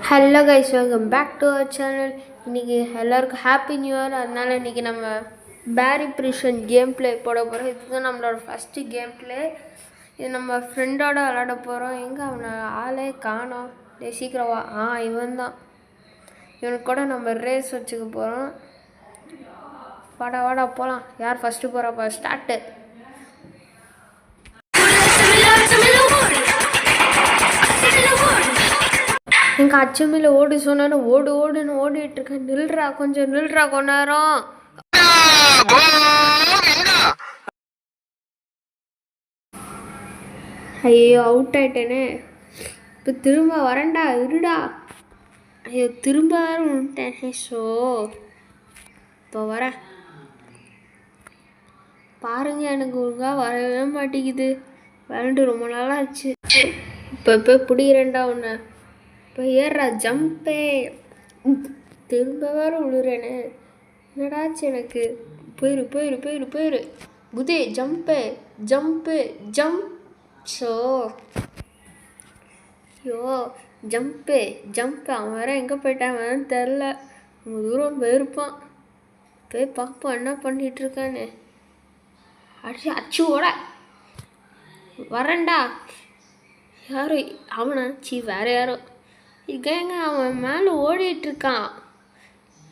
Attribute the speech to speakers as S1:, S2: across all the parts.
S1: Hello guys, welcome back to our channel. இன்றைக்கி எல்லாருக்கும் happy new year. அதனால் இன்றைக்கி நம்ம பேரி ப்ரிஷன் கேம் ப்ளே போட போகிறோம். இதுதான் நம்மளோட ஃபஸ்ட்டு கேம் ப்ளே. இது நம்ம ஃப்ரெண்டோட விளாட போகிறோம். எங்கே அவனை ஆளே காணோம். சீக்கிரம் வா. இவன் தான். இவனுக்கு கூட நம்ம ரேஸ் வச்சுக்க போகிறோம். வாடா வாடா போகலாம். யார் ஃபஸ்ட்டு போகிறப்ப ஸ்டார்ட்டு. எங்கள் அச்சமில்ல ஓடி சொன்னாலும் ஓடுன்னு ஓடிட்டுருக்கேன். நில்றா, கொஞ்சம் நில்றா, கொஞ்ச நேரம். ஐயோ, அவுட் ஆயிட்டேனே. இப்போ திரும்ப வரேன்டா, இருடா. ஐயோ, திரும்ப வேற விட்டேன். ஷோ, இப்போ வரேன் பாருங்க. எனக்கு ஒழுங்காக வரவே மாட்டேங்குது. விளாண்டு ரொம்ப நாளாக ஆச்சு. இப்போ பிடிக்கிறேன்டா உன்னை. இப்போ ஏறா, ஜம்பே. திரும்ப வேறு விழுறேனே. என்னடாச்சு எனக்கு. போயிரு குதி. ஜம்பு. ஷோ, ஐயோ, ஜம்பு. அவன் வேற எங்கே போயிட்டான் தெரில. ரொம்ப தூரம் போயிருப்பான். போய் பார்ப்போம் என்ன பண்ணிகிட்ருக்கானே. அச்சு ஓட வரேன்டா. யாரு அவனா? வேற யாரோ. இங்க அவன் மேலே ஓடிட்டுருக்கான்.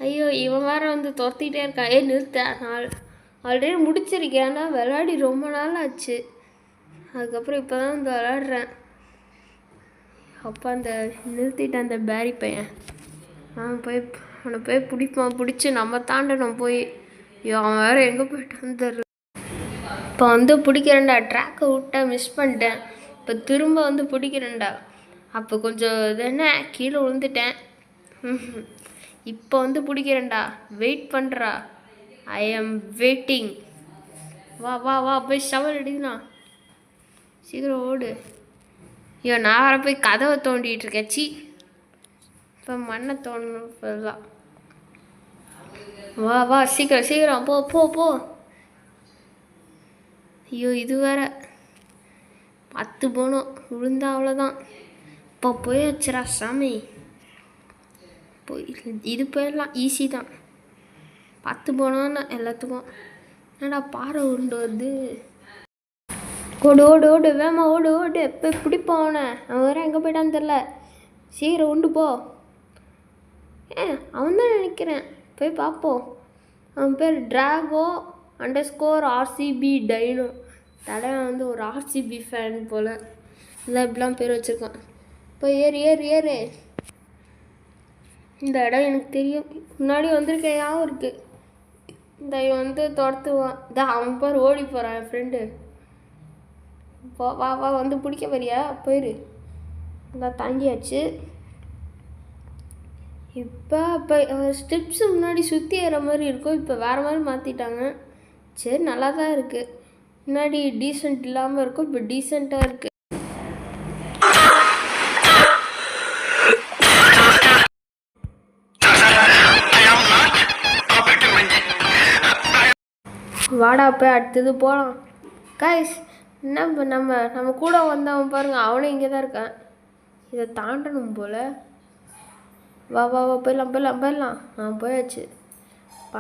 S1: ஐயோ, இவன் வேற வந்து துரத்திக்கிட்டே இருக்கான். நிறுத்த. நான் ஆல்ரெடி முடிச்சிருக்கேன். ஆனால் விளையாடி ரொம்ப நாள் ஆச்சு. அதுக்கப்புறம் இப்போ தான் வந்து விளாட்றேன். அப்போ அந்த நிறுத்திட்டேன் அந்த பேரி பையன். அவனை போய் பிடிச்சி நம்ம தாண்டணும் போய். ஐயோ, அவன் வேறு எங்கே போயிட்டான்னு தெரில. இப்போ வந்து பிடிக்கிறேன்டா. ட்ராக்கை விட்டேன், மிஸ் பண்ணிட்டேன். இப்போ திரும்ப வந்து பிடிக்கிறேன்டா. அப்போ கொஞ்சம் என்ன கீழே விழுந்துட்டேன். இப்போ வந்து பிடிக்கிறேன்டா. வெயிட் பண்ணுறா. ஐ ஆம் வெயிட்டிங். வா போய் ஷவர் அடிக்கலாம். சீக்கிரம் ஓடு. ஐயோ, நான் வர போய் கதவை தோண்டிகிட்டு இருக்கேன். இப்போ மண்ணை தோண்டணும் தான். வா சீக்கிரம் போ. ஐயோ, இது வேற 10 போனோம். விழுந்தா அவ்வளோதான். இப்போ போயாச்சுரா சாமி. இது போயிடலாம், ஈஸி தான். 10 போனோன்னு எல்லாத்துக்கும். என்னடா பாறை உருண்டு வருது. ஓடு வேமா ஓடு. எப்போ பிடிப்போம் அவனை. அவன் வேற எங்கே போயிட்டான்னு தெரில. சீக்கிரம் உண்டு போ. அவன் தான் நினைக்கிறேன். போய் பார்ப்போம். அவன் பேர் Drago_RCB டைனோ. தலைவன் வந்து ஒரு RCB ஃபேன் போல். இல்லை, இப்படிலாம் பேர் வச்சுருக்கான். இப்போ ஏறு. இந்த இடம் எனக்கு தெரியும். முன்னாடி வந்திருக்கேன், யாவும் இருக்குது. இந்த இவன் வந்து துரத்துவான். அவன் பேர் ஓடி போகிறான் என் ஃப்ரெண்டு. வா வந்து பிடிக்க வரியா? போயிரு. இந்த தாண்டியாச்சு. இப்போ ஸ்டெப்ஸு முன்னாடி சுற்றி ஏற மாதிரி இருக்கும். இப்போ வேறு மாதிரி மாற்றிட்டாங்க. சரி, நல்லா தான் இருக்குது. முன்னாடி டீசெண்ட் இல்லாமல் இருக்கும், இப்போ டீசெண்டாக இருக்குது. வாடா போய் அடுத்தது போகலாம். கைஸ், என்ன நம்ம கூட வந்தவன் பாருங்கள், அவனும் இங்கே தான் இருக்கான். இதை தாண்டணும் போல். வா போயிடலாம். போயாச்சு.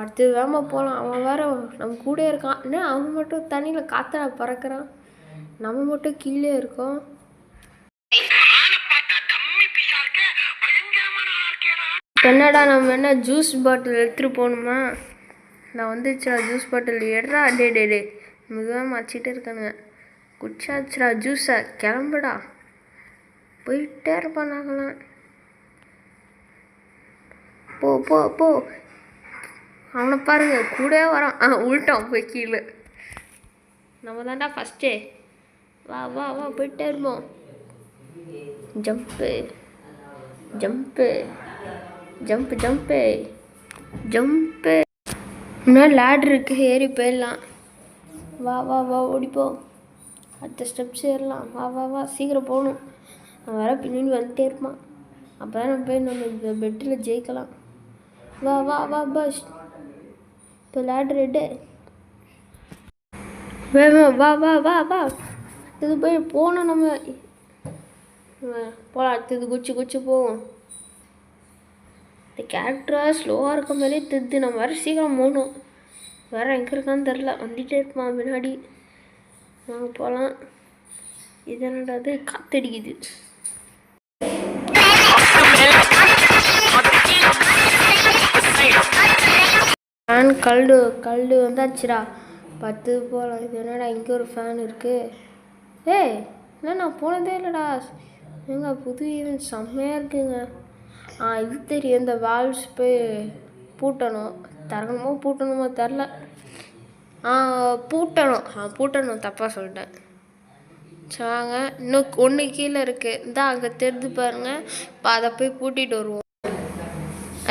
S1: அடுத்தது வேகமாக போகலாம். அவன் வேற நம்ம கூட இருக்கான். என்ன அவன் மட்டும் தண்ணியில் காற்றுல பறக்கிறான், நம்ம மட்டும் கீழே இருக்கோம். என்னடா நம்ம என்ன ஜூஸ் பாட்டில் எடுத்துகிட்டு போகணுமா? நான் வந்துச்சுடா ஜூஸ் பாட்டில். எடுறா. டே மெதுவாக மச்சிட்டே இருக்கானுங்க. குடிச்சாச்சுடா ஜூஸை. கிளம்புடா. போயிட்டே இருப்பான். நாங்களாம் போ. அவனை பாருங்க, கூட வரான். உள்ட்டான் போய் கீழே. நம்ம தான்டா ஃபஸ்ட்டே. வா போயிட்டே இருப்போம். ஜம்ப்பு. இன்னும் லேடர் இருக்கு, ஏறி போயிடலாம். வா ஓடிப்போ. அடுத்த ஸ்டெப்ஸ் ஏறலாம். வா சீக்கிரம் போகணும். அவன் வேற பின்னாடி வந்துட்டே இருப்பான். அப்போ தான் நம்ம போய் நம்ம இந்த பெட்டில் ஜெயிக்கலாம். வா பஸ். இப்போ லேடர் எடு. வா. இது போய் போனோம் நம்ம. போகலாம். அடுத்தது குச்சி போவோம். இந்த கேரக்டராக ஸ்லோவாக இருக்க மாதிரியே தெரிது. நம்ம வேறு சீக்கிரம் போகணும். வேறு எங்கே இருக்கான்னு தெரில. வந்துகிட்டே இருப்பான் முன்னாடி. வாங்க போகலாம். இது என்னடாது காத்தடிக்குது. Fan called வந்தாச்சுடா. 10 போகலாம். இது என்னடா இங்கே ஒரு ஃபேன் இருக்குது. ஏய் இல்லை நான் போனதே இல்லைடா. ஏங்க புது ஈவெண்ட் செம்மையாக இருக்குங்க. இது தெரியும். இந்த வால்வ்ஸ் போய் பூட்டணும். திறக்கணுமோ பூட்டணுமோ தெரில. பூட்டணும் தப்பாக சொல்லிட்டேன். வாங்க இன்னும் ஒன்று கீழே இருக்குது. இதான் அங்கே தெரிஞ்சு பாருங்கள். இப்போ அதை போய் பூட்டிகிட்டு வருவோம்.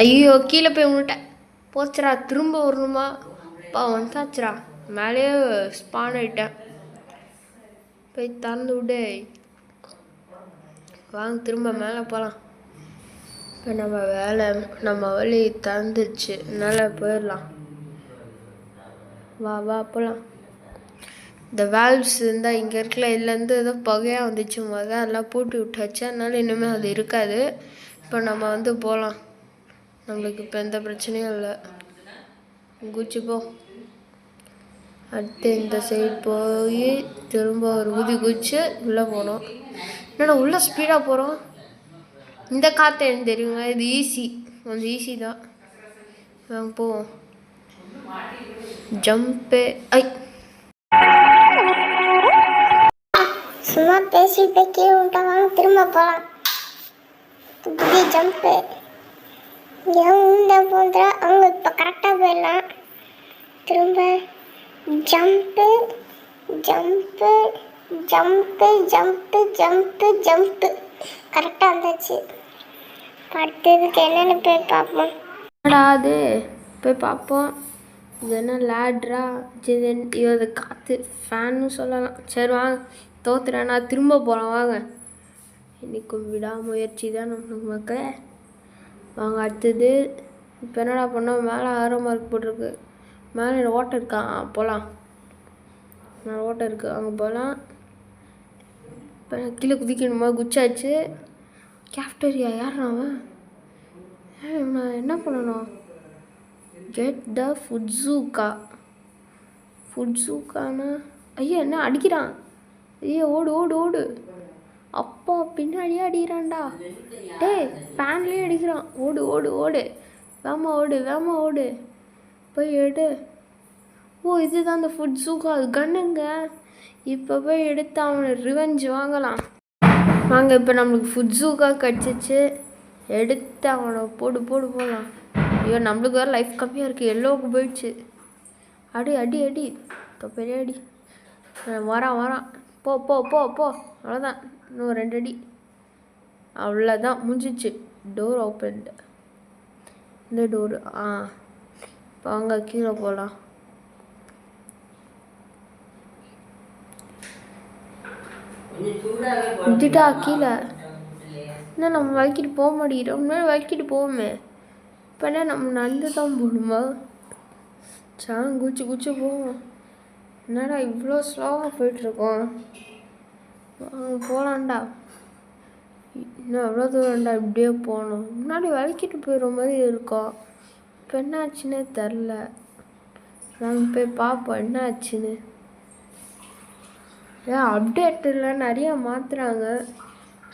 S1: ஐயோ கீழே போய் விட்டேன். போச்சுரா. திரும்ப வரணுமா? வந்தாச்சுரா. மேலேயே ஸ்பான் ஆகிட்டேன். போய் திறந்து விடு. வாங்க திரும்ப மேலே போகலாம். இப்போ நம்ம வழி திறந்துருச்சு. மேலே போயிடலாம். வா போகலாம். இந்த வால்வ்ஸ் இருந்தால் இங்கே இருக்கல. இதுலேருந்து ஏதோ புகையாக வந்துச்சு. எல்லாம் பூட்டி விட்டாச்சு. அதனால இனிமேல் அது இருக்காது. இப்போ நம்ம போகலாம். நம்மளுக்கு இப்போ எந்த பிரச்சனையும் இல்லை. குச்சி போ. அடுத்து இந்த சைடு போய் திரும்ப ஒரு குச்சி உள்ளே போனோம். என்னடா உள்ளே ஸ்பீடாக போகிறோம். இந்த காற்று எனக்கு தெரியுங்க. இது ஈஸி. கொஞ்சம் ஈஸி தான். நாங்கள் போவோம். ஜம்ப்பு.
S2: சும்மா பேசிட்டு கீழே விட்டாங்க. திரும்ப போகலாம். புதிய ஜம்ப்பு போன்றா. அவங்க இப்போ கரெக்டாக போயிடலாம். திரும்ப jump jump jump jump jump jump கரெக்டாக வந்தாச்சு. அடுத்ததுக்கு என்னென்னு போய் பார்ப்போம்.
S1: அது போய் பார்ப்போம். இது என்ன லேட்ரா? இது காற்று ஃபேன்னு சொல்லலாம். சரி வாங்க. தோத்துறேன் நான். திரும்ப போகலாம் வாங்க. இன்றைக்கும் விடாமுயற்சி தான் நம்மளுக்கு மக்கள். வாங்க அடுத்தது. இப்போ என்னடா பண்ணோம்? மேலே 6 மார்க் போட்டிருக்கு. மேலே ஓட்டை இருக்கா? போகலாம். மேலே ஓட்டை இருக்குது. அங்கே போகலாம். இப்போ கீழே குதிக்கணுமா? குச்சாச்சு. கேஃப்டேரியா யார் அவன்? நான் என்ன பண்ணணும்? கெட் த ஃபுட்ஸூக்கானா? ஐயா என்ன அடிக்கிறான்? ஐயா ஓடு. அப்பா பின்னாடியே அடிக்கிறான்டா. டேய் பேன்லேயே அடிக்கிறான். ஓடு. வேமா ஓடு. போய் எடு. இதுதான் அந்த ஃபுட்ஸூக்கா. அது கண்ணுங்க. இப்போ போய் எடுத்து அவனை ரிவெஞ்ச் வாங்கலாம். வாங்க இப்போ நம்மளுக்கு ஃபுட்ஸூக்கா கிடச்சிச்சு. எடுத்து அவனை போடு போகலாம். ஐயோ நம்மளுக்கு வேறு லைஃப் கம்மியாக இருக்குது. எல்லோவுக்கு போயிடுச்சு. அடி பெரிய அடி. வரான். போ அவ்வளோதான். இன்னும் 2 அடி. அவ்வளோதான் முடிஞ்சிச்சு. Door open. இந்த டோரு. இப்போ அங்கே கீழே போகலாம். குதிட்டா கீழே. என்ன நம்ம வலிக்கிட்டு போக மாட்டேங்கிறோம். முன்னாடி வலிக்கிட்டு போவோமே. இப்போ என்ன நம்ம நடந்து தான் போகணுமா? குச்சி போவோம். என்னடா இவ்வளோ ஸ்லோவாக போயிட்டுருக்கோம். போகலான்டா. இன்னும் எவ்வளோ தூரம்டா இப்படியே போகணும். முன்னாடி வலிக்கிட்டு போயிடுற மாதிரி இருக்கோம். இப்போ என்ன ஆச்சுன்னே தெரில. நாங்கள் போய் பார்ப்போம் என்ன ஆச்சுன்னு. அப்டேட்டில் நிறைய மாற்றுறாங்க.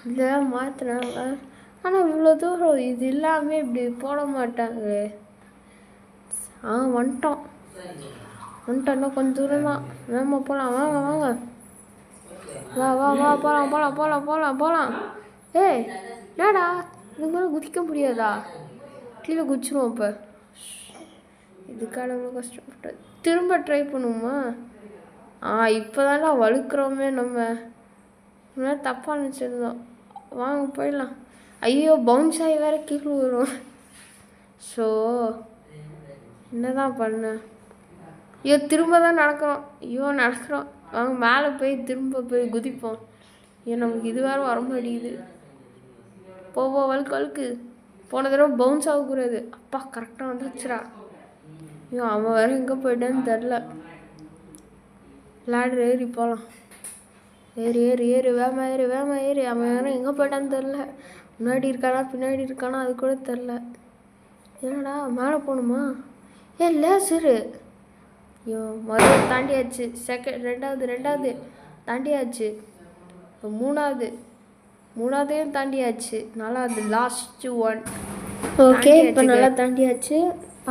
S1: இதெல்லாம் மாற்றுறாங்க. ஆனால் இவ்வளோ தூரம் இது இல்லாமல் இப்படி போட மாட்டாங்களே. வந்துட்டோம். இன்னும் கொஞ்சம் தூரம் தான். வேமா போகலாம். வாங்க வா போகலாம். ஏய் என்னடா இது மாதிரி குதிக்க முடியாதா? கீழே குதிச்சிருவோம். இப்போ இதுக்கான எவ்வளோ கஷ்டப்பட்டு திரும்ப ட்ரை பண்ணுவோமா? இப்போ தானே வழுக்கிறோமே. நம்ம தப்பாக நினச்சிருந்தோம். வாங்க போயிடலாம். ஐயோ பவுன்ஸ் ஆகி வேறு கீழே வரும். ஸோ என்னதான் பண்ண? திரும்ப தான் நடக்கிறோம். வாங்க மேலே போய் திரும்ப போய் குதிப்போம். நமக்கு இது வேறு வர மாட்டேங்குது. வழுக்கு. போன தடவை பவுன்ஸ் ஆகக்கூடாது. அப்பா கரெக்டாக வந்துச்சுரா. அவன் வேறு எங்கே போயிட்டான்னு தெரில. லேடர் ஏறி போகலாம். ஏறு வேமா ஏறி. அவன் வேறு எங்கே போயிட்டான்னு தெரில. முன்னாடி இருக்கானா பின்னாடி இருக்கானா அது கூட தெரில. என்னடா மேலே போகணுமா? லேசரு. ஐயோ முதல்ல தாண்டியாச்சு. ரெண்டாவது தாண்டியாச்சு. இப்போ மூணாவதையும் தாண்டியாச்சு. நாலாவது லாஸ்ட்டு ஒன். ஓகே இப்போ நல்லா தாண்டியாச்சு.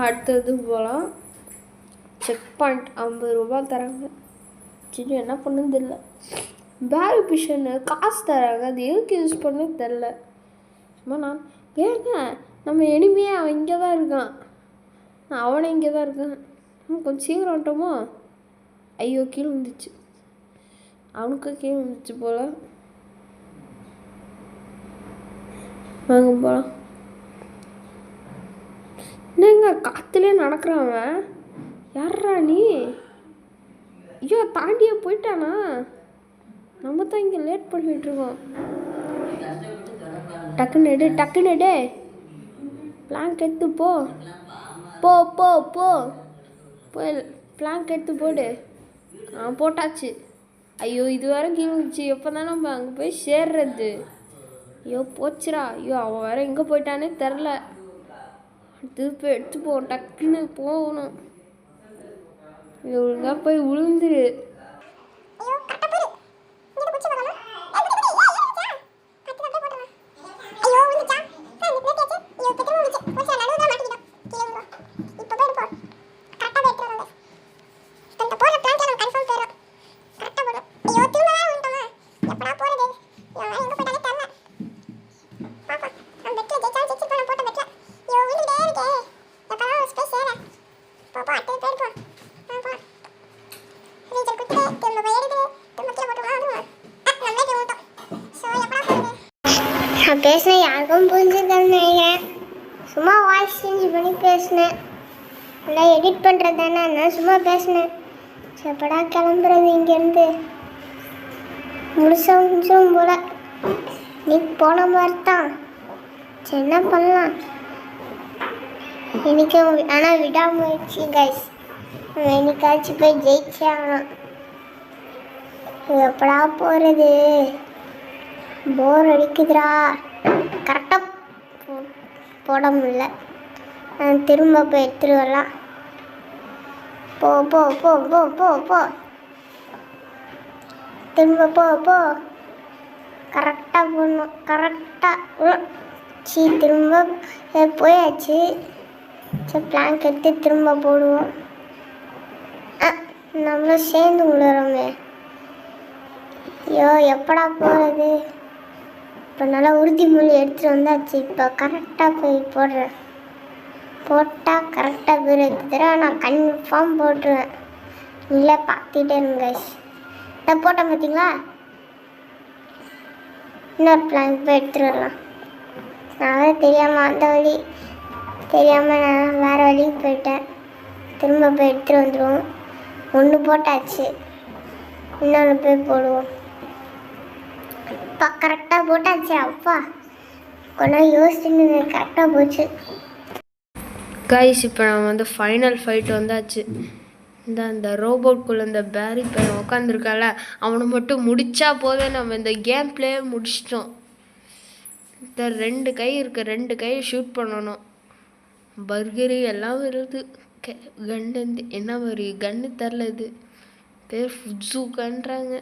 S1: அடுத்தது போகலாம். செக் பாயிண்ட் 50 ரூபா தராங்க. சரி என்ன பண்ணுன்னு தெரில. பேக் பிஷன்னு காசு தராங்க, அது எதுக்கு யூஸ் பண்ணுன்னு தெரில. சும்மா நான் ஏங்க நம்ம எனிமையே அவன் இங்கே தான் இருக்கான், அவனே இங்கே தான் இருக்கான். கொஞ்சம் சீக்கிரம் வந்துட்டோமோ? ஐயோ கீழே வந்துச்சு, அவனுக்கும் கீழே வந்துச்சு போல். வாங்க போகலாம். என்னங்க காற்றுலேயே நடக்கிறான் யாரா நீ? ஐயோ தாண்டியே போயிட்டானா? நம்ம தான் இங்கே லேட் பண்ணிகிட்ருக்கோம். டக்குன்னு எடு பிளாங்க் எடுத்து போ போ போ போ போய் பிளாங்க் எடுத்து போடு. போட்டாச்சு. ஐயோ இது வரை கீழ்ந்துச்சு. எப்போ தான் நம்ம அங்கே போய் சேர்றது? ஐயோ போச்சுரா. ஐயோ அவன் வேற எங்கே போயிட்டானே தெரில. திருப்பி எடுத்து போ, டக்குன்னு போகணும். ஒழுங்காக போய் விழுந்துரு.
S2: நான் பேசினேன் யாருக்கும் புரிஞ்சுதுன்னு நினைக்கிறேன். சும்மா வாய்ஸ் சேஞ்ச் பண்ணி பேசினேன். நல்லா எடிட் பண்ணுறது தானே, நான் சும்மா பேசினேன். எப்படா கிளம்புறது இங்கேருந்து? முடிச்சோம் போல நீ போன மாதிரி தான். சரி என்ன பண்ணலாம் இன்னைக்கு? ஆனால் விடாமுயற்சி கைஸ், என்னைக்காச்சும் போய் ஜெயிச்சே ஆகணும். எப்படா போகிறது? போர் அடிக்குதுடா. கரெக்டாக போட முடியல. திரும்ப போய் எடுத்துட்டு வரலாம். போ போ போ போ போ போ திரும்ப போ போ. கரெக்டாக போடணும். கரெக்டாக திரும்ப போயாச்சு. சரி பிளாங்க் எடுத்து திரும்ப போடுவோம். நம்மளும் சேர்ந்து விழுறோமே. ஐயோ எப்படா போகிறது? இப்போ நல்லா உறுதிமொழி எடுத்துகிட்டு வந்தாச்சு. இப்போ கரெக்டாக போய் போடுறேன். போட்டால் கரெக்டாக போய் எடுத்துறேன். நான் கன்ஃபார்ம் போட்டுருவேன். இல்லை பார்த்துக்கிட்டே இருங்க. இதை போட்டேன் பார்த்தீங்களா? இன்னொரு பிளான் போய் எடுத்துகிட்டு வரலாம். நான் தெரியாமல் அந்த வழி தெரியாமல் நான் வேறு வழிக்கு போயிட்டேன். திரும்ப போய் எடுத்துகிட்டு வந்துடுவோம். ஒன்று போட்டாச்சு, இன்னொன்று போய் போடுவோம். அப்பா கரெக்டாக போட்டாச்சு. அப்பா கொஞ்சம் யோசிச்சுன்னு கரெக்டாக போச்சு.
S1: கைஸ் இப்போ நம்ம வந்து ஃபைனல் ஃபைட் வந்தாச்சு. அந்த ரோபோட்குள்ளே இந்த பேரி பையன் உட்காந்துருக்கால, அவனை மட்டும் முடித்தா போதே நம்ம இந்த கேம் பிளே முடிச்சிட்டோம். இந்த 2 கை இருக்குது, 2 கையை ஷூட் பண்ணணும். பர்கரு எல்லாம் வருது. கன்னு என்ன மாதிரி கன்னு தெரில, இது பேர் ஃபுட்ஸுக்கன்றாங்க.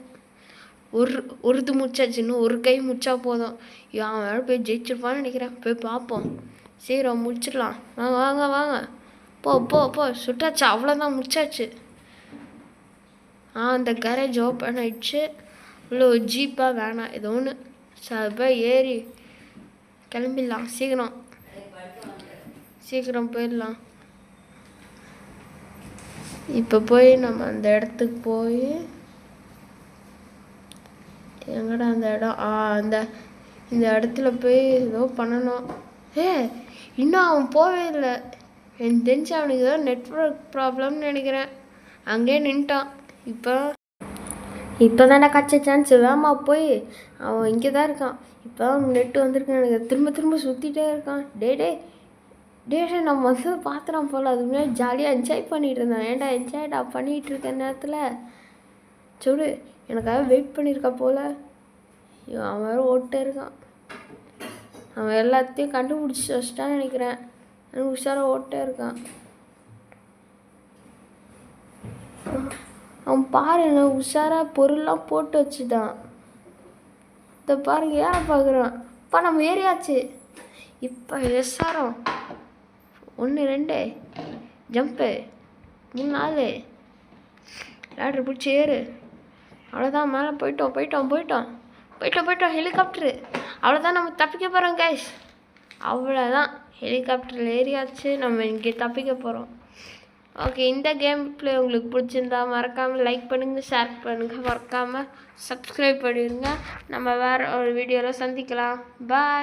S1: ஒருது முடிச்சாச்சு, இன்னும் ஒரு கை முடிச்சா போதும். அவன் வேறு போய் ஜெயிச்சிருப்பான்னு நினைக்கிறேன். போய் பார்ப்போம். சீக்கிரம் முடிச்சிடலாம். வாங்க வாங்க வாங்க. போ போ போ சுட்டாச்சு. அவ்வளோதான், முடிச்சாச்சு. அந்த கேரேஜ் ஓப்பன் ஆயிடுச்சு. இவ்வளோ ஜீப்பாக வேணாம், ஏதோ ஒன்று போய் ஏறி கிளம்பிடலாம். சீக்கிரம் போயிடலாம். இப்போ போய் நம்ம அந்த இடத்துக்கு போய் எங்கடா அந்த இடம்? இந்த இடத்துல போய் ஏதோ பண்ணணும். இன்னும் அவன் போவே இல்லை. எனக்கு தெரிஞ்சு அவனுக்கு ஏதோ நெட்ஒர்க் ப்ராப்ளம்னு நினைக்கிறேன். அங்கேயே நின்ட்டான். இப்போ தானே கச்ச சான்ஸ். வேமா போய் அவன் இங்கே தான் இருக்கான். இப்போ அவன் நெட்டு வந்திருக்கான் எனக்கு. திரும்ப சுற்றிட்டே இருக்கான். டே நம்ம வந்து பார்த்துறான் போல். அது முன்னாடி ஜாலியாக என்ஜாய் பண்ணிகிட்டு இருந்தேன். ஏன்டா என்ஜாய்டா பண்ணிகிட்டு இருக்க நேரத்தில் சொல்லு, எனக்காக வெயிட் பண்ணியிருக்கா போல். அவன் வேறு ஓட்டே இருக்கான். அவன் எல்லாத்தையும் கண்டுபிடிச்சி வச்சிட்டான்னு நினைக்கிறேன். அவன் உஷாராக ஓட்டே இருக்கான். அவன் பாரு என்ன உஷாராக பொருள்லாம் போட்டு வச்சுட்டான். இதை பாருங்க ஏற பார்க்குறான். அப்பா நம்ம ஏறியாச்சு. இப்போ எஸ்ஆரம் 1 2 ஜம்ப்பு 3 4 லேட்ரு பிடிச்சி ஏறு. அவ்வளோதான் மேலே போயிட்டோம் ஹெலிகாப்டரு. அவ்வளோதான் நம்ம தப்பிக்க போகிறோம் கைஸ். அவ்வளோதான் ஹெலிகாப்டரில் ஏறியாச்சு. நம்ம இங்கே தப்பிக்க போகிறோம். ஓகே, இந்த கேம் பிளே உங்களுக்கு பிடிச்சிருந்தா மறக்காமல் லைக் பண்ணுங்கள், ஷேர் பண்ணுங்கள், மறக்காமல் சப்ஸ்கிரைப் பண்ணிடுங்க. நம்ம வேறு ஒரு வீடியோவில் சந்திக்கலாம். பாய்.